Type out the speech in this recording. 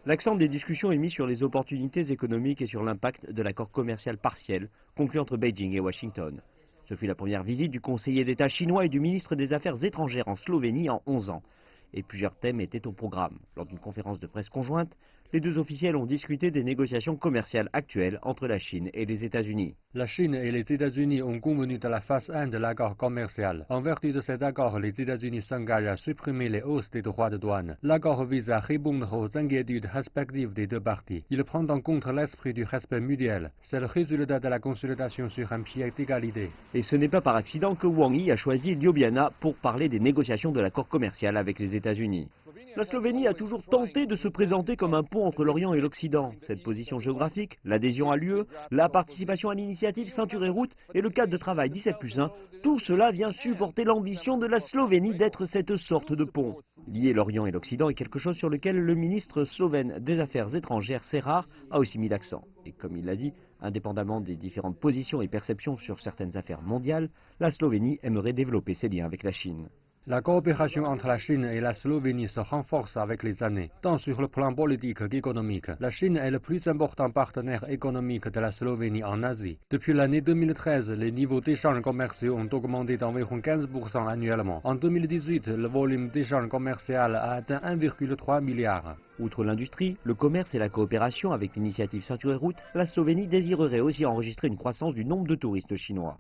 L'accent des discussions est mis sur les opportunités économiques et sur l'impact de l'accord commercial partiel conclu entre Beijing et Washington. Ce fut la première visite du conseiller d'État chinois et du ministre des Affaires étrangères en Slovénie en 11 ans. Et plusieurs thèmes étaient au programme. Lors d'une conférence de presse conjointe, les deux officiels ont discuté des négociations commerciales actuelles entre la Chine et les États-Unis. La Chine et les États-Unis ont convenu de la phase 1 de l'accord commercial. En vertu de cet accord, les États-Unis s'engagent à supprimer les hausses des droits de douane. L'accord vise à répondre aux inquiétudes respectives des deux parties. Il prend en compte l'esprit du respect mutuel. C'est le résultat de la consultation sur un pied d'égalité. Et ce n'est pas par accident que Wang Yi a choisi Ljubljana pour parler des négociations de l'accord commercial avec les États-Unis. La Slovénie a toujours tenté de se présenter comme un pont entre l'Orient et l'Occident. Cette position géographique, l'adhésion à l'UE, la participation à l'initiative Ceinture et Route et le cadre de travail 17+1, tout cela vient supporter l'ambition de la Slovénie d'être cette sorte de pont. Lier l'Orient et l'Occident est quelque chose sur lequel le ministre slovène des Affaires étrangères, Cerar, a aussi mis l'accent. Et comme il l'a dit, indépendamment des différentes positions et perceptions sur certaines affaires mondiales, la Slovénie aimerait développer ses liens avec la Chine. La coopération entre la Chine et la Slovénie se renforce avec les années, tant sur le plan politique qu'économique. La Chine est le plus important partenaire économique de la Slovénie en Asie. Depuis l'année 2013, les niveaux d'échanges commerciaux ont augmenté d'environ 15% annuellement. En 2018, le volume d'échanges commercial a atteint 1,3 milliard. Outre l'industrie, le commerce et la coopération avec l'initiative Ceinture et Route, la Slovénie désirerait aussi enregistrer une croissance du nombre de touristes chinois.